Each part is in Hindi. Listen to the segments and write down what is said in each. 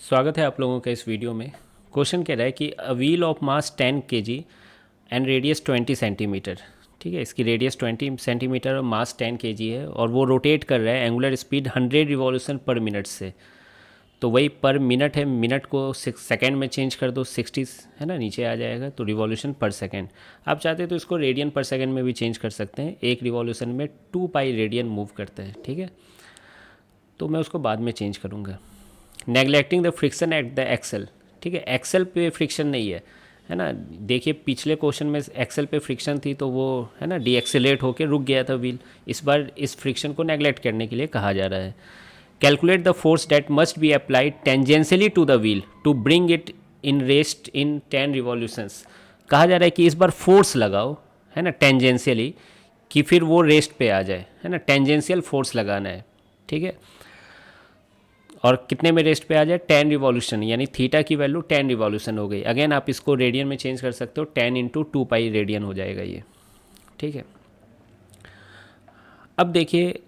स्वागत है आप लोगों का इस वीडियो में। क्वेश्चन कह रहा है कि a wheel of mass 10 kg and radius 20 centimetre. ठीक है, इसकी रेडियस 20 सेंटीमीटर और मास 10 kg है और वो रोटेट कर रहा है एंगुलर स्पीड 100 रिवॉल्यूशन पर मिनट से। तो वही पर मिनट है, मिनट को सेकेंड में चेंज कर दो, 60 है ना, नीचे आ जाएगा। तो रिवॉल्यूशन पर सेकेंड आप चाहते हैं तो इसको रेडियन पर सेकेंड में भी चेंज कर सकते हैं। एक रिवॉल्यूशन में 2 पाई रेडियन मूव करता है। ठीक है, तो मैं उसको बाद में चेंज करूँगा। Neglecting the friction at the axle. ठीक है, एक्सल पे फ्रिक्शन नहीं है ना। देखिए पिछले क्वेश्चन में एक्सल पे फ्रिक्शन थी तो वो है ना डीएक्सेलेट होकर रुक गया था व्हील। इस बार इस फ्रिक्शन को नेगलेक्ट करने के लिए कहा जा रहा है। Calculate the force that must be applied tangentially to the wheel to bring it in rest in 10 revolutions. कहा जा रहा है कि इस बार फोर्स लगाओ, है ना, टेंजेंशियली, कि फिर वो रेस्ट पे आ जाए, है ना। टेंजेंशियल फोर्स लगाना है। ठीक है, और कितने में रेस्ट पे आ जाए, 10 रिवॉल्यूशन, यानी थीटा की वैल्यू 10 रिवॉल्यूशन हो गई। अगेन आप इसको रेडियन में चेंज कर सकते हो, 10 इंटू 2 पाई रेडियन हो जाएगा ये। ठीक है, अब देखिए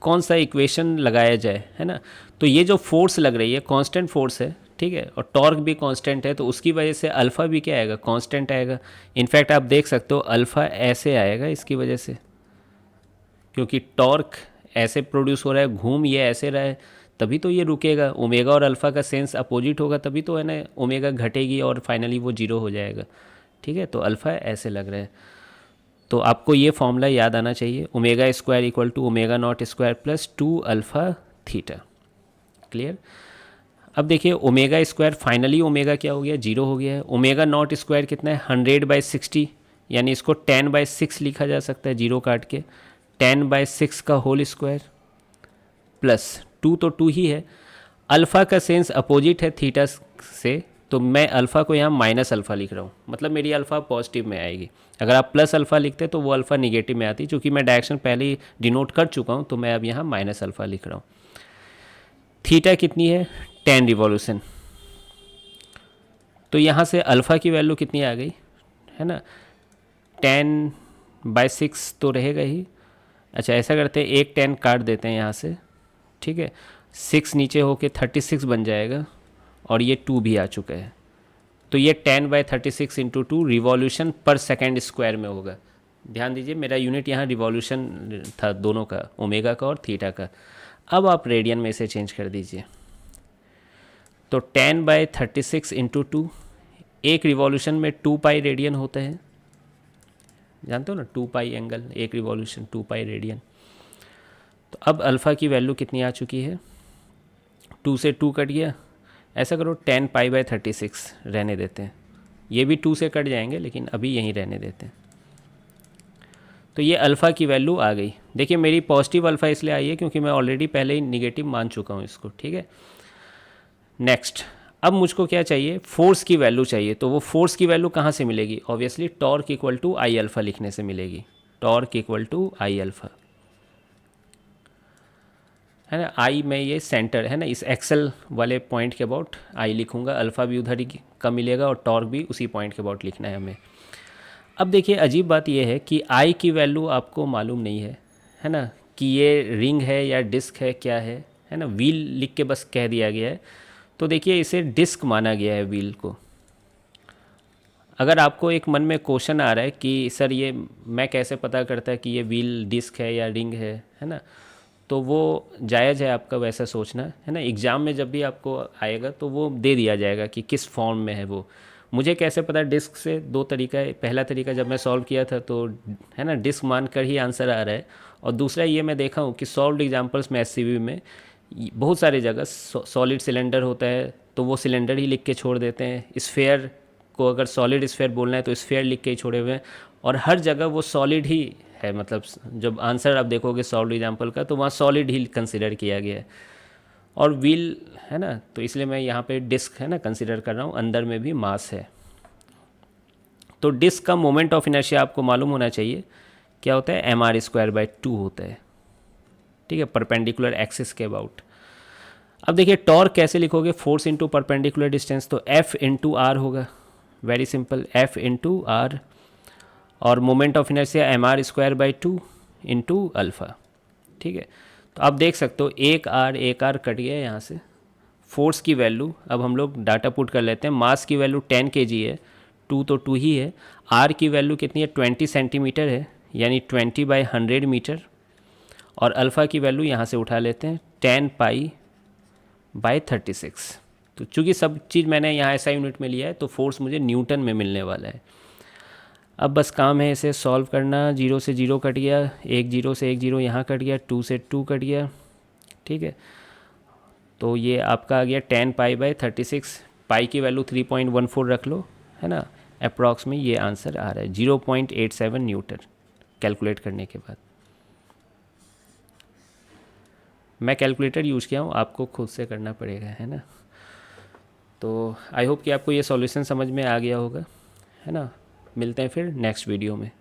कौन सा इक्वेशन लगाया जाए, है ना। तो ये जो फोर्स लग रही है कांस्टेंट फोर्स है। ठीक है, और टॉर्क भी कांस्टेंट है, तो उसकी वजह से अल्फ़ा भी क्या आएगा, कांस्टेंट आएगा। इनफैक्ट आप देख सकते हो अल्फ़ा ऐसे आएगा इसकी वजह से, क्योंकि टॉर्क ऐसे प्रोड्यूस हो रहा है, घूम ये ऐसे रहा है, तभी तो ये रुकेगा। ओमेगा और अल्फ़ा का सेंस अपोजिट होगा, तभी तो है ना ओमेगा घटेगी और फाइनली वो जीरो हो जाएगा। ठीक है, तो अल्फ़ा ऐसे लग रहा है। तो आपको ये फॉर्मूला याद आना चाहिए, omega square equal to omega not square plus 2 alpha theta. Clear. अब देखिए ओमेगा स्क्वायर, फाइनली ओमेगा क्या हो गया, जीरो हो गया है। ओमेगा नॉट स्क्वायर कितना है, 100/60, यानी इसको 10/6 लिखा जा सकता है जीरो काट के। 10/6 का होल स्क्वायर प्लस 2 तो 2 ही है। अल्फ़ा का सेंस अपोजिट है थीटा से, तो मैं अल्फ़ा को यहाँ माइनस अल्फ़ा लिख रहा हूँ, मतलब मेरी अल्फ़ा पॉजिटिव में आएगी। अगर आप प्लस अल्फ़ा लिखते तो वो अल्फ़ा निगेटिव में आती। चूँकि मैं डायरेक्शन पहले ही डिनोट कर चुका हूँ, तो मैं अब यहाँ माइनस अल्फ़ा लिख रहा हूँ। थीटा कितनी है, 10 रिवॉल्यूशन। तो यहाँ से अल्फ़ा की वैल्यू कितनी आ गई, है ना, 10/6 तो रहेगा ही। अच्छा ऐसा करते हैं, एक 10 काट देते हैं यहाँ से। ठीक है, 6 नीचे होके 36 बन जाएगा, और ये 2 भी आ चुका है। तो ये 10/36 इंटू 2 रिवॉल्यूशन पर सेकेंड स्क्वायर में होगा। ध्यान दीजिए मेरा यूनिट यहाँ रिवॉल्यूशन था दोनों का, ओमेगा का और थीटा का। अब आप रेडियन में इसे चेंज कर दीजिए। तो 10/36 इंटू 2, एक रिवॉल्यूशन में 2 पाई रेडियन होता है, जानते हो ना, 2 पाई एंगल, एक रिवॉल्यूशन 2 पाई रेडियन। तो अब अल्फ़ा की वैल्यू कितनी आ चुकी है, 2 से 2 कट गया। ऐसा करो 10 पाई/36 रहने देते हैं, ये भी 2 से कट जाएंगे लेकिन अभी यहीं रहने देते हैं। तो ये अल्फ़ा की वैल्यू आ गई। देखिए मेरी पॉजिटिव अल्फ़ा इसलिए आई है क्योंकि मैं ऑलरेडी पहले ही निगेटिव मान चुका हूँ इसको। ठीक है, नेक्स्ट, अब मुझको क्या चाहिए, फोर्स की वैल्यू चाहिए। तो वो फोर्स की वैल्यू कहाँ से मिलेगी, obviously torque equal to I alpha लिखने से मिलेगी। Torque equal to I alpha, है ना। आई में ये सेंटर है ना, इस एक्सल वाले पॉइंट के अबाउट आई लिखूंगा, अल्फ़ा भी उधर ही का मिलेगा और टॉर्क भी उसी पॉइंट के अबाउट लिखना है हमें। अब देखिए अजीब बात यह है कि आई की वैल्यू आपको मालूम नहीं है ना, कि ये रिंग है या डिस्क है, क्या है ना। व्हील लिख के बस कह दिया गया है, तो देखिए इसे डिस्क माना गया है व्हील को। अगर आपको एक मन में क्वेश्चन आ रहा है कि सर ये मैं कैसे पता करता है कि ये व्हील डिस्क है या रिंग है ना, तो वो जायज़ है आपका वैसा सोचना, है ना। एग्ज़ाम में जब भी आपको आएगा तो वो दे दिया जाएगा कि किस फॉर्म में है वो। मुझे कैसे पता, डिस्क से दो तरीका है। पहला तरीका जब मैं सॉल्व किया था तो है ना डिस्क मान कर ही आंसर आ रहा है, और दूसरा ये मैं देखा हूँ कि सॉल्व एग्जाम्पल्स में एससीबी में बहुत सारी जगह सॉलिड सिलेंडर होता है तो वो सिलेंडर ही लिख के छोड़ देते हैं। स्फेयर को अगर सॉलिड स्फेयर बोलना है तो स्फेयर लिख के ही छोड़े हुए हैं, और हर जगह वो सॉलिड ही है। मतलब जब आंसर आप देखोगे सॉल्व एग्जाम्पल का तो वहाँ सॉलिड ही कंसिडर किया गया है। और व्हील है ना, तो इसलिए मैं यहाँ पे डिस्क है ना कंसिडर कर रहा हूँ, अंदर में भी मास है। तो डिस्क का मोमेंट ऑफ इनर्शिया आपको मालूम होना चाहिए, क्या होता है, mr²/2 होता है। ठीक है, परपेंडिकुलर एक्सिस के अबाउट। अब देखिए टॉर्क कैसे लिखोगे, फोर्स इंटू परपेंडिकुलर डिस्टेंस, तो F इंटू आर होगा। Very simple, F into R, और moment of inertia mr²/2 into alpha. ठीक है, तो आप देख सकते हो एक आर कट गया यहाँ से, फोर्स की वैल्यू अब हम लोग डाटा पुट कर लेते हैं। मास की वैल्यू 10 kg है, 2 तो 2 ही है। आर की वैल्यू कितनी है, 20 सेंटीमीटर है, यानी 20/100 मीटर। और अल्फ़ा की वैल्यू यहाँ से उठा लेते हैं 10π/36। तो चूँकि सब चीज़ मैंने यहाँ ऐसा यूनिट में लिया है तो फोर्स मुझे न्यूटन में मिलने वाला है। अब बस काम है इसे सॉल्व करना। 0 से 0 कट गया, 1 0 से 1 0 यहाँ कट गया, 2 से 2 कट गया, ठीक है। तो ये आपका आ गया 10π/36। पाई की वैल्यू 3.14 रख लो, है ना। अप्रॉक्स में ये आंसर आ रहा है 0.87 न्यूटन कैलकुलेट करने के बाद। मैं कैलकुलेटर यूज़ किया हूँ, आपको खुद से करना पड़ेगा, है ना। तो आई होप कि आपको ये सॉल्यूशन समझ में आ गया होगा, है ना। मिलते हैं फिर नेक्स्ट वीडियो में।